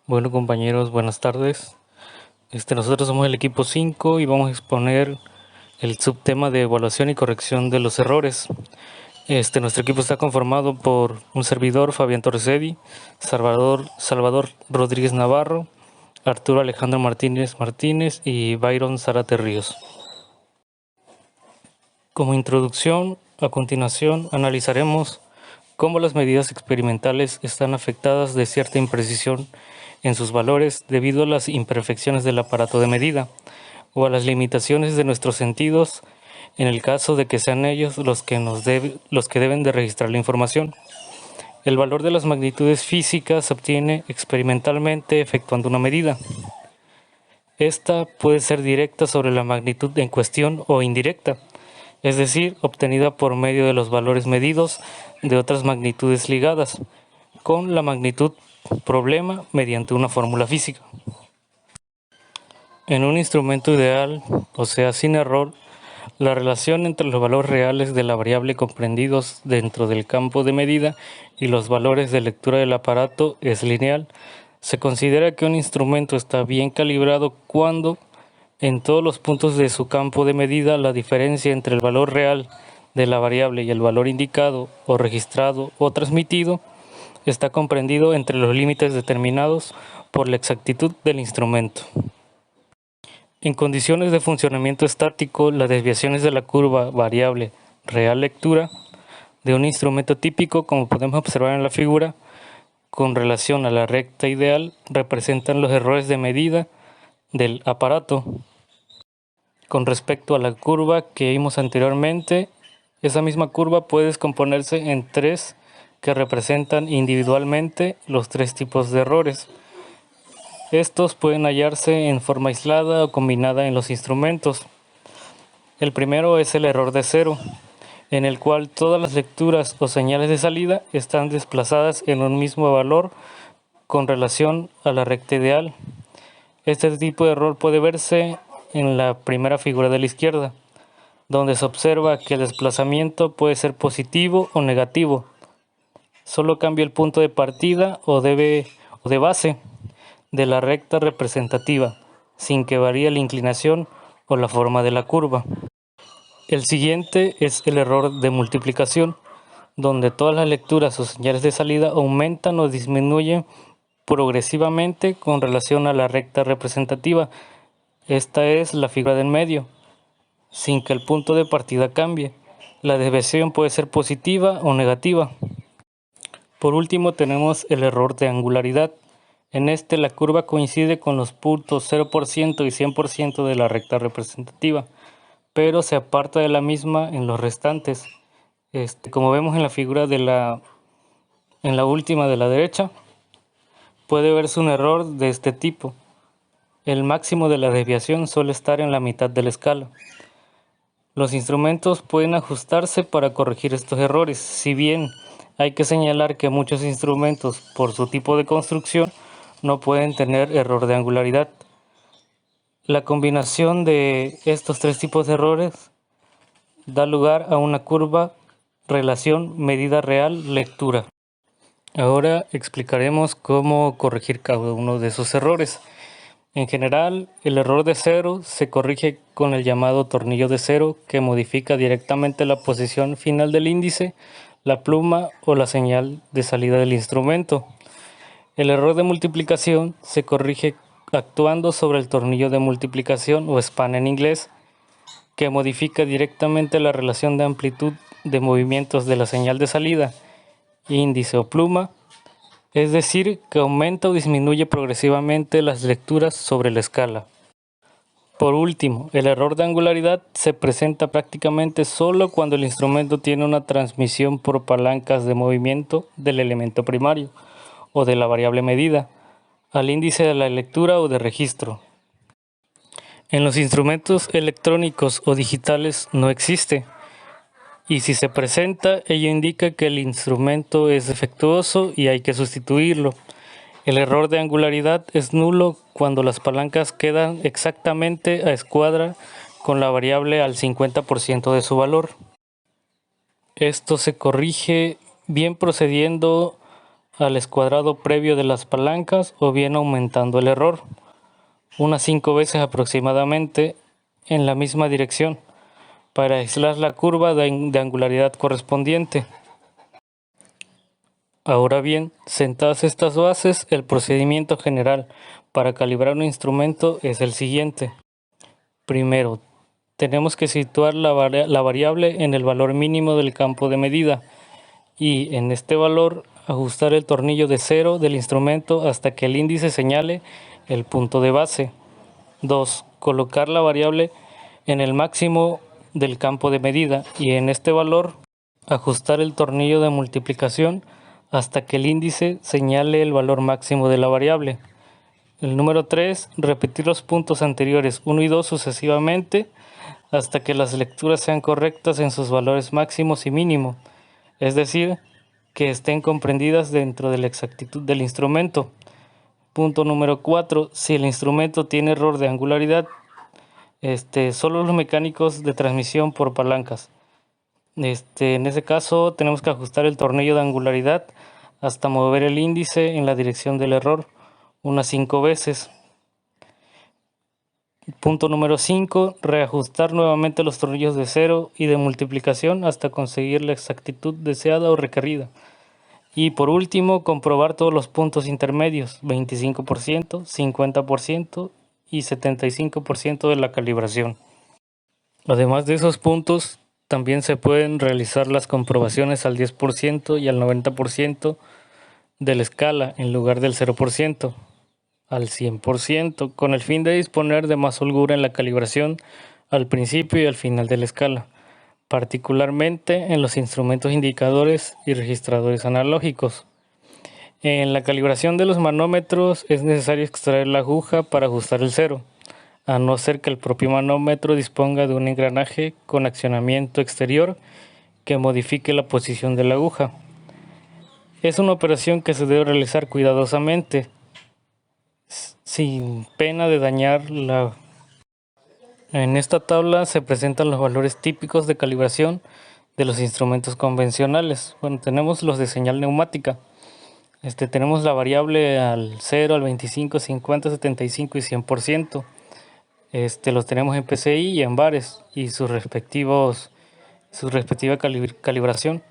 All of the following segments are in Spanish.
Bueno compañeros, buenas tardes. Nosotros somos el equipo 5 y vamos a exponer el subtema de evaluación y corrección de los errores. Nuestro equipo está conformado por un servidor, Fabián Torresedi, Salvador Rodríguez Navarro, Arturo Alejandro Martínez y Byron Zárate Ríos. Como introducción, a continuación analizaremos cómo las medidas experimentales están afectadas de cierta imprecisión en sus valores debido a las imperfecciones del aparato de medida o a las limitaciones de nuestros sentidos en el caso de que sean ellos los que deben de registrar la información. El valor de las magnitudes físicas se obtiene experimentalmente efectuando una medida. Esta puede ser directa sobre la magnitud en cuestión o indirecta, es decir, obtenida por medio de los valores medidos de otras magnitudes ligadas con la magnitud problema mediante una fórmula física. En un instrumento ideal, o sea, sin error, la relación entre los valores reales de la variable comprendidos dentro del campo de medida y los valores de lectura del aparato es lineal. Se considera que un instrumento está bien calibrado cuando en todos los puntos de su campo de medida la diferencia entre el valor real de la variable y el valor indicado o registrado o transmitido está comprendido entre los límites determinados por la exactitud del instrumento. En condiciones de funcionamiento estático, las desviaciones de la curva variable real lectura de un instrumento típico, como podemos observar en la figura, con relación a la recta ideal, representan los errores de medida del aparato. Con respecto a la curva que vimos anteriormente, esa misma curva puede descomponerse en tres que representan individualmente los tres tipos de errores. Estos pueden hallarse en forma aislada o combinada en los instrumentos. El primero es el error de cero, en el cual todas las lecturas o señales de salida están desplazadas en un mismo valor con relación a la recta ideal. Este tipo de error puede verse en la primera figura de la izquierda, donde se observa que el desplazamiento puede ser positivo o negativo. Solo cambia el punto de partida o de base de la recta representativa, sin que varíe la inclinación o la forma de la curva. El siguiente es el error de multiplicación, donde todas las lecturas o señales de salida aumentan o disminuyen progresivamente con relación a la recta representativa. Esta es la figura del medio, sin que el punto de partida cambie. La desviación puede ser positiva o negativa. Por último tenemos el error de angularidad. En la curva coincide con los puntos 0% y 100% de la recta representativa, pero se aparta de la misma en los restantes. Como vemos en la figura en la última de la derecha, puede verse un error de este tipo. El máximo de la desviación suele estar en la mitad de la escala. Los instrumentos pueden ajustarse para corregir estos errores, si bien hay que señalar que muchos instrumentos, por su tipo de construcción, no pueden tener error de angularidad. La combinación de estos tres tipos de errores da lugar a una curva relación medida real lectura. Ahora explicaremos cómo corregir cada uno de esos errores. En general, el error de cero se corrige con el llamado tornillo de cero, que modifica directamente la posición final del índice, la pluma o la señal de salida del instrumento. El error de multiplicación se corrige actuando sobre el tornillo de multiplicación o span en inglés, que modifica directamente la relación de amplitud de movimientos de la señal de salida, índice o pluma, es decir, que aumenta o disminuye progresivamente las lecturas sobre la escala. Por último, el error de angularidad se presenta prácticamente solo cuando el instrumento tiene una transmisión por palancas de movimiento del elemento primario o de la variable medida al índice de la lectura o de registro. En los instrumentos electrónicos o digitales no existe, y si se presenta, ello indica que el instrumento es defectuoso y hay que sustituirlo. El error de angularidad es nulo cuando las palancas quedan exactamente a escuadra con la variable al 50% de su valor. Esto se corrige bien procediendo al escuadrado previo de las palancas o bien aumentando el error, unas 5 veces aproximadamente en la misma dirección, para aislar la curva de angularidad correspondiente. Ahora bien, sentadas estas bases, el procedimiento general para calibrar un instrumento es el siguiente. Primero, tenemos que situar la variable en el valor mínimo del campo de medida y en este valor ajustar el tornillo de cero del instrumento hasta que el índice señale el punto de base. 2. Colocar la variable en el máximo del campo de medida y en este valor ajustar el tornillo de multiplicación hasta que el índice señale el valor máximo de la variable. El número 3. Repetir los puntos anteriores 1 y 2 sucesivamente hasta que las lecturas sean correctas en sus valores máximos y mínimo, es decir, que estén comprendidas dentro de la exactitud del instrumento. Punto número 4. Si el instrumento tiene error de angularidad, solo los mecánicos de transmisión por palancas. En ese caso tenemos que ajustar el tornillo de angularidad hasta mover el índice en la dirección del error unas 5 veces. Punto número 5. Reajustar nuevamente los tornillos de cero y de multiplicación hasta conseguir la exactitud deseada o requerida. Y por último, comprobar todos los puntos intermedios, 25%, 50% y 75% de la calibración. Además de esos puntos, también se pueden realizar las comprobaciones al 10% y al 90% de la escala en lugar del 0%, al 100%, con el fin de disponer de más holgura en la calibración al principio y al final de la escala, particularmente en los instrumentos indicadores y registradores analógicos. En la calibración de los manómetros es necesario extraer la aguja para ajustar el cero, a no ser que el propio manómetro disponga de un engranaje con accionamiento exterior que modifique la posición de la aguja. Es una operación que se debe realizar cuidadosamente, sin pena de dañar la... En esta tabla se presentan los valores típicos de calibración de los instrumentos convencionales. Bueno, tenemos los de señal neumática. Tenemos la variable al 0, al 25, 50, 75 y 100%. Los tenemos en PCI y en bares y su respectiva calibración.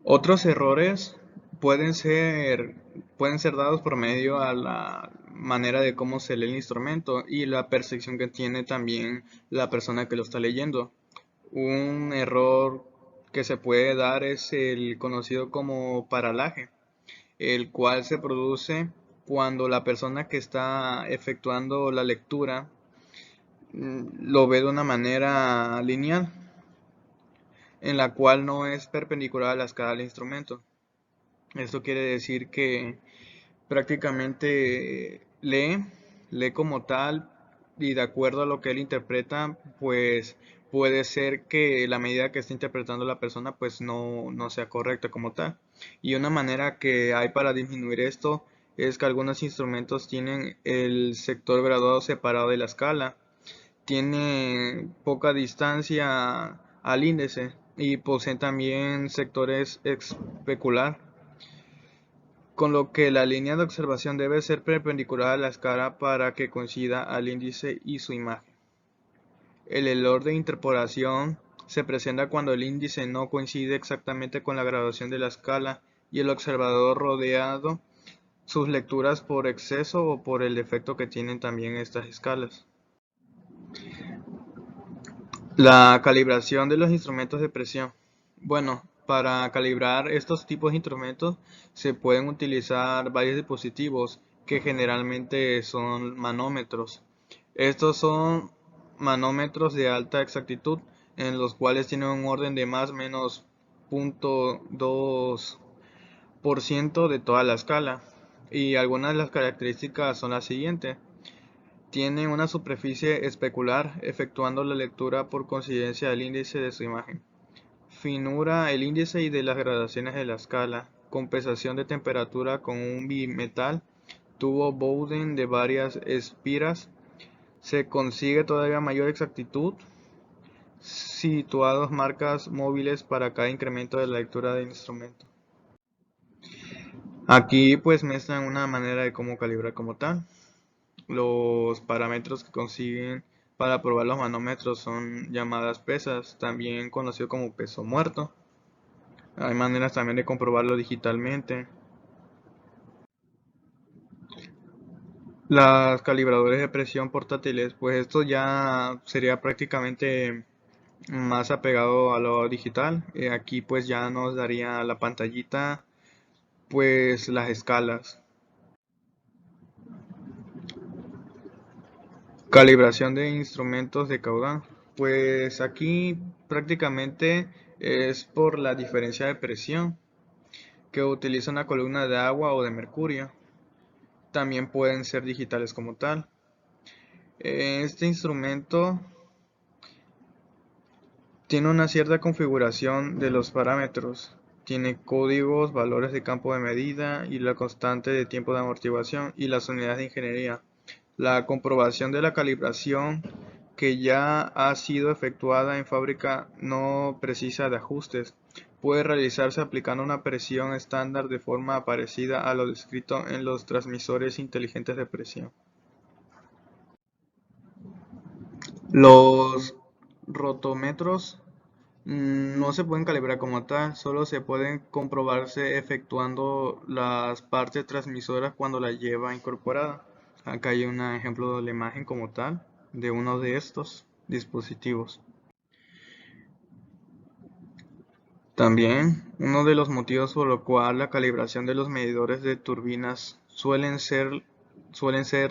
Otros errores pueden ser dados por medio a la manera de cómo se lee el instrumento y la percepción que tiene también la persona que lo está leyendo. Un error que se puede dar es el conocido como paralaje, el cual se produce cuando la persona que está efectuando la lectura lo ve de una manera lineal, en la cual no es perpendicular a la escala del instrumento. Esto quiere decir que prácticamente lee como tal y de acuerdo a lo que él interpreta, pues puede ser que la medida que está interpretando la persona pues no sea correcta como tal. Y una manera que hay para disminuir esto es que algunos instrumentos tienen el sector graduado separado de la escala, tiene poca distancia al índice y poseen también sectores especular, con lo que la línea de observación debe ser perpendicular a la escala para que coincida al índice y su imagen. El error de interpolación se presenta cuando el índice no coincide exactamente con la graduación de la escala y el observador rodeado sus lecturas por exceso o por el defecto que tienen también estas escalas. La calibración de los instrumentos de presión. Bueno, para calibrar estos tipos de instrumentos se pueden utilizar varios dispositivos que generalmente son manómetros. Estos son manómetros de alta exactitud en los cuales tienen un orden de más o menos 0.2% de toda la escala. Y algunas de las características son las siguientes. Tiene una superficie especular, efectuando la lectura por coincidencia del índice de su imagen. Finura el índice y de las gradaciones de la escala. Compensación de temperatura con un bimetal. Tubo Bowden de varias espiras. Se consigue todavía mayor exactitud. Situados marcas móviles para cada incremento de la lectura del instrumento. Aquí pues muestran una manera de cómo calibrar como tal. Los parámetros que consiguen para probar los manómetros son llamadas pesas, también conocido como peso muerto. Hay maneras también de comprobarlo digitalmente. Las calibradores de presión portátiles, pues esto ya sería prácticamente más apegado a lo digital. Aquí pues ya nos daría la pantallita pues las escalas. Calibración de instrumentos de caudal. Pues aquí prácticamente es por la diferencia de presión que utiliza una columna de agua o de mercurio. También pueden ser digitales como tal. Este instrumento tiene una cierta configuración de los parámetros. Tiene códigos, valores de campo de medida y la constante de tiempo de amortiguación y las unidades de ingeniería. La comprobación de la calibración que ya ha sido efectuada en fábrica no precisa de ajustes. Puede realizarse aplicando una presión estándar de forma parecida a lo descrito en los transmisores inteligentes de presión. Los rotómetros no se pueden calibrar como tal, solo se pueden comprobarse efectuando las partes transmisoras cuando la lleva incorporada. Acá hay un ejemplo de la imagen como tal de uno de estos dispositivos. También, uno de los motivos por lo cual la calibración de los medidores de turbinas suelen ser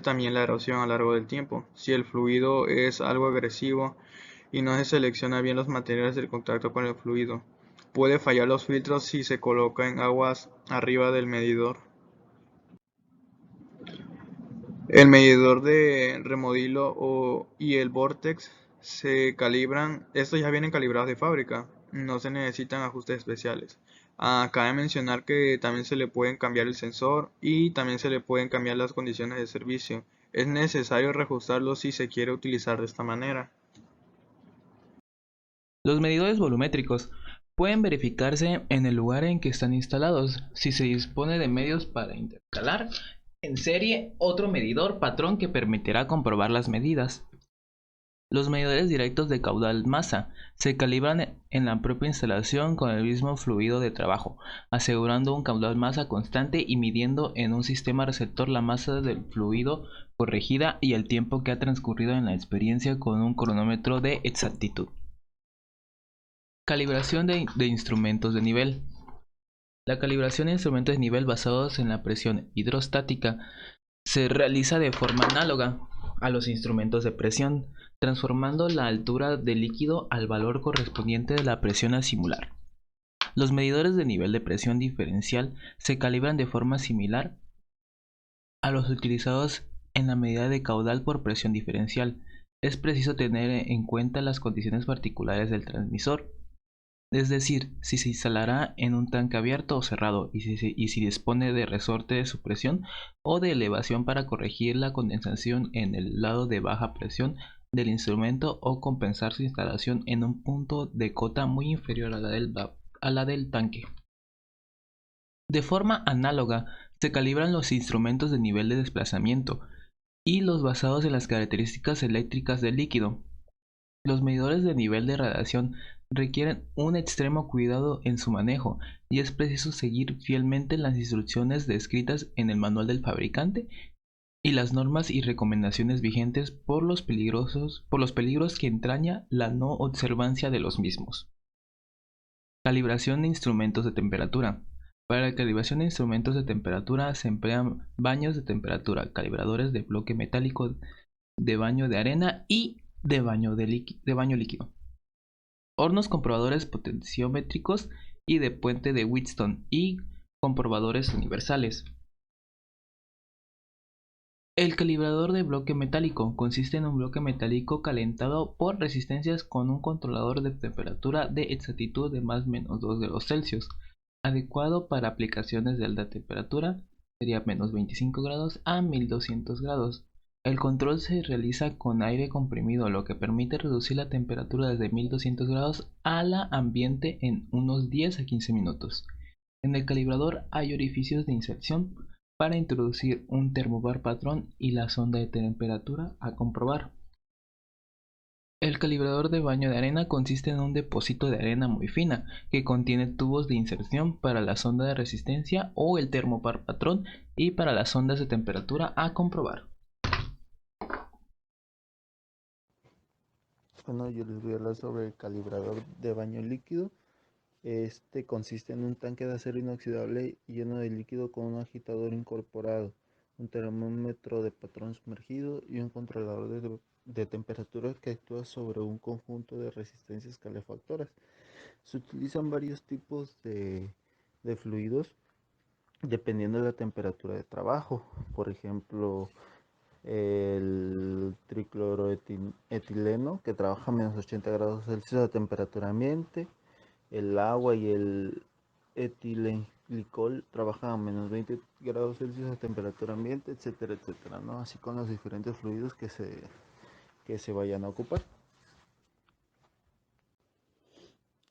también la erosión a lo largo del tiempo. Si el fluido es algo agresivo y no se selecciona bien los materiales del contacto con el fluido, puede fallar los filtros si se coloca en aguas arriba del medidor. El medidor de remodilo y el vortex se calibran, estos ya vienen calibrados de fábrica, no se necesitan ajustes especiales. Cabe mencionar que también se le pueden cambiar el sensor y también se le pueden cambiar las condiciones de servicio. Es necesario reajustarlo si se quiere utilizar de esta manera. Los medidores volumétricos pueden verificarse en el lugar en que están instalados si se dispone de medios para intercalar en serie otro medidor patrón que permitirá comprobar las medidas. Los medidores directos de caudal masa se calibran en la propia instalación con el mismo fluido de trabajo, asegurando un caudal masa constante y midiendo en un sistema receptor la masa del fluido corregida y el tiempo que ha transcurrido en la experiencia con un cronómetro de exactitud. Calibración de instrumentos de nivel. La calibración de instrumentos de nivel basados en la presión hidrostática se realiza de forma análoga a los instrumentos de presión, transformando la altura del líquido al valor correspondiente de la presión a simular. Los medidores de nivel de presión diferencial se calibran de forma similar a los utilizados en la medida de caudal por presión diferencial. Es preciso tener en cuenta las condiciones particulares del transmisor, es decir, si se instalará en un tanque abierto o cerrado y si dispone de resorte de supresión o de elevación para corregir la condensación en el lado de baja presión del instrumento o compensar su instalación en un punto de cota muy inferior a la del tanque. De forma análoga, se calibran los instrumentos de nivel de desplazamiento y los basados en las características eléctricas del líquido. Los medidores de nivel de radiación requieren un extremo cuidado en su manejo y es preciso seguir fielmente las instrucciones descritas en el manual del fabricante y las normas y recomendaciones vigentes por los peligros que entraña la no observancia de los mismos. Calibración de instrumentos de temperatura. Para la calibración de instrumentos de temperatura se emplean baños de temperatura, calibradores de bloque metálico, de baño de arena y de baño líquido, hornos comprobadores potenciómetros y de puente de Wheatstone y comprobadores universales. El calibrador de bloque metálico consiste en un bloque metálico calentado por resistencias con un controlador de temperatura de exactitud de más o menos 2 grados Celsius, adecuado para aplicaciones de alta temperatura, sería menos 25 grados a 1200 grados. El control se realiza con aire comprimido, lo que permite reducir la temperatura desde 1200 grados a la ambiente en unos 10 a 15 minutos. En el calibrador hay orificios de inserción para introducir un termobar patrón y la sonda de temperatura a comprobar. El calibrador de baño de arena consiste en un depósito de arena muy fina que contiene tubos de inserción para la sonda de resistencia o el termobar patrón y para las sondas de temperatura a comprobar. Bueno, yo les voy a hablar sobre el calibrador de baño líquido. Este consiste en un tanque de acero inoxidable lleno de líquido con un agitador incorporado, un termómetro de patrón sumergido y un controlador de temperaturas que actúa sobre un conjunto de resistencias calefactoras. Se utilizan varios tipos de fluidos dependiendo de la temperatura de trabajo. Por ejemplo, el tricloroetileno, que trabaja a menos 80 grados Celsius a temperatura ambiente. El agua y el etilenglicol trabajan a menos 20 grados Celsius a temperatura ambiente, etcétera, etcétera, ¿no? Así con los diferentes fluidos que se vayan a ocupar.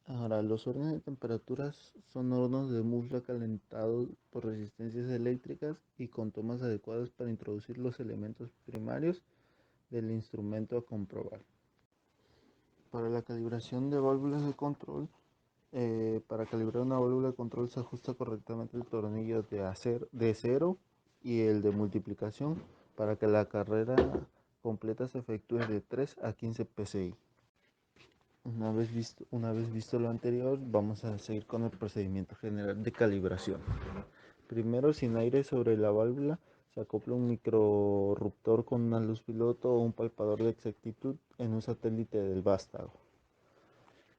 Ahora, los hornos de temperaturas son hornos de musla calentados por resistencias eléctricas y con tomas adecuadas para introducir los elementos primarios del instrumento a comprobar. Para la calibración de válvulas de control, para calibrar una válvula de control se ajusta correctamente el tornillo de cero y el de multiplicación para que la carrera completa se efectúe de 3 a 15 psi. Una vez visto lo anterior, vamos a seguir con el procedimiento general de calibración. Primero, sin aire sobre la válvula, se acopla un microrruptor con una luz piloto o un palpador de exactitud en un satélite del vástago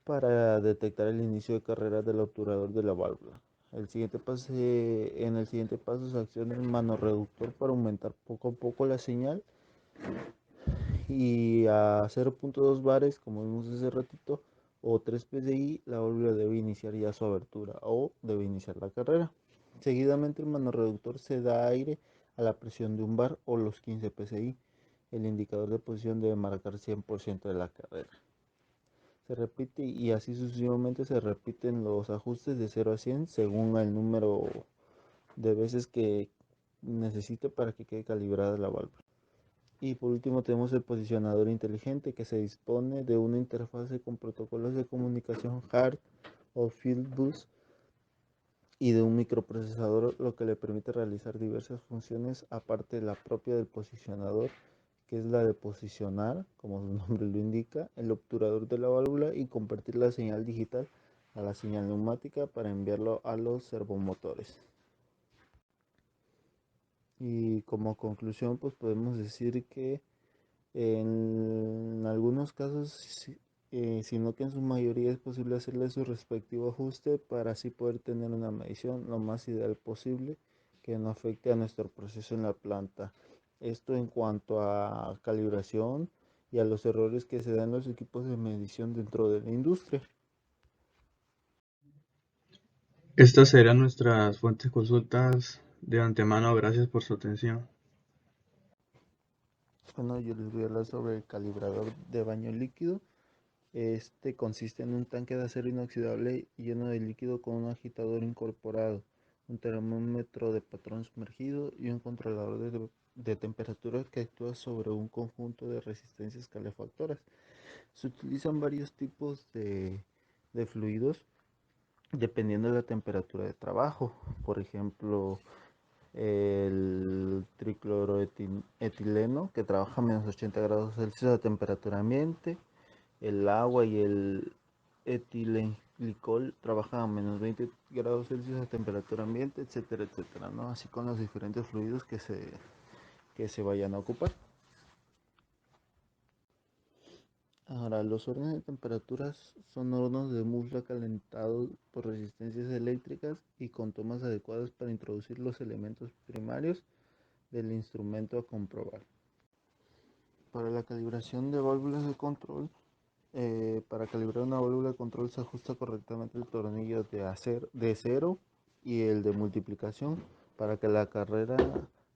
para detectar el inicio de carrera del obturador de la válvula. En el siguiente paso se acciona el manorreductor para aumentar poco a poco la señal y a 0.2 bares, como vimos hace ratito, o 3 psi, la válvula debe iniciar ya su abertura o debe iniciar la carrera. Seguidamente el manorreductor se da aire a la presión de un bar o los 15 psi. El indicador de posición debe marcar 100% de la carrera. Se repite y así sucesivamente se repiten los ajustes de 0 a 100 según el número de veces que necesite para que quede calibrada la válvula. Y por último tenemos el posicionador inteligente, que se dispone de una interfase con protocolos de comunicación hard o field bus y de un microprocesador, lo que le permite realizar diversas funciones aparte de la propia del posicionador, que es la de posicionar, como su nombre lo indica, el obturador de la válvula y convertir la señal digital a la señal neumática para enviarlo a los servomotores. Y como conclusión, pues podemos decir que en algunos casos, sino que en su mayoría es posible hacerle su respectivo ajuste para así poder tener una medición lo más ideal posible que no afecte a nuestro proceso en la planta. Esto en cuanto a calibración y a los errores que se dan en los equipos de medición dentro de la industria. Estas serán nuestras fuentes de consultas de antemano. Gracias por su atención. Bueno, yo les voy a hablar sobre el calibrador de baño líquido. Este consiste en un tanque de acero inoxidable lleno de líquido con un agitador incorporado, un termómetro de patrón sumergido y un controlador de temperaturas que actúa sobre un conjunto de resistencias calefactoras. Se utilizan varios tipos de fluidos dependiendo de la temperatura de trabajo. Por ejemplo, el tricloroetileno, que trabaja a menos 80 grados Celsius a temperatura ambiente. El agua y el etilenglicol trabajan a menos 20 grados Celsius a temperatura ambiente, etcétera, etcétera, ¿no? Así con los diferentes fluidos que se vayan a ocupar. Ahora, los hornos de temperaturas son hornos de musla calentados por resistencias eléctricas y con tomas adecuadas para introducir los elementos primarios del instrumento a comprobar. Para la calibración de válvulas de control, para calibrar una válvula de control se ajusta correctamente el tornillo de cero y el de multiplicación para que la carrera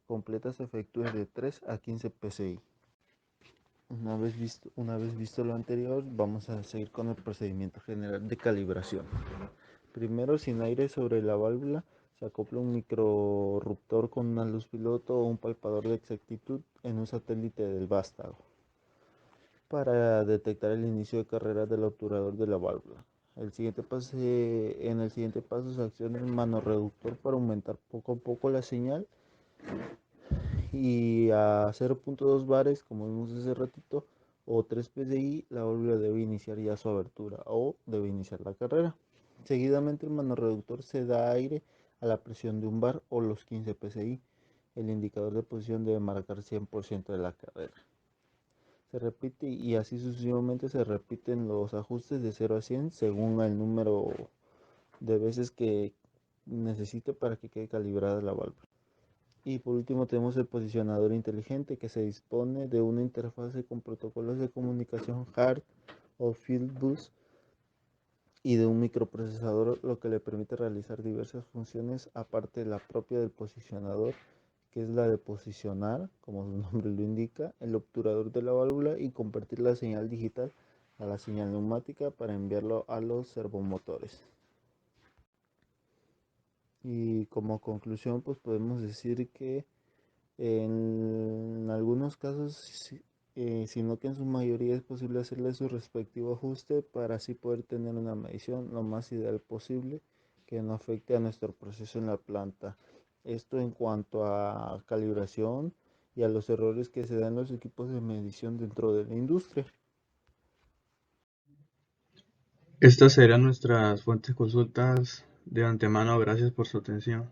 completa se efectúe de 3 a 15 psi. Una vez visto lo anterior, vamos a seguir con el procedimiento general de calibración. Primero, sin aire sobre la válvula, se acopla un microrruptor con una luz piloto o un palpador de exactitud en un satélite del vástago para detectar el inicio de carrera del obturador de la válvula. En el siguiente paso se acciona el manorreductor para aumentar poco a poco la señal y a 0.2 bares, como vimos hace ratito, o 3 psi, la válvula debe iniciar ya su abertura o debe iniciar la carrera. Seguidamente el manorreductor se da aire a la presión de un bar o los 15 psi. El indicador de posición debe marcar 100% de la carrera. Se repite y así sucesivamente se repiten los ajustes de 0 a 100 según el número de veces que necesite para que quede calibrada la válvula. Y por último tenemos el posicionador inteligente, que se dispone de una interfase con protocolos de comunicación hard o field bus y de un microprocesador, lo que le permite realizar diversas funciones aparte de la propia del posicionador, que es la de posicionar, como su nombre lo indica, el obturador de la válvula y convertir la señal digital a la señal neumática para enviarlo a los servomotores. Y como conclusión, pues podemos decir que en algunos casos, sino que en su mayoría es posible hacerle su respectivo ajuste para así poder tener una medición lo más ideal posible que no afecte a nuestro proceso en la planta. Esto en cuanto a calibración y a los errores que se dan en los equipos de medición dentro de la industria. Estas serán nuestras fuentes consultas de antemano. Gracias por su atención.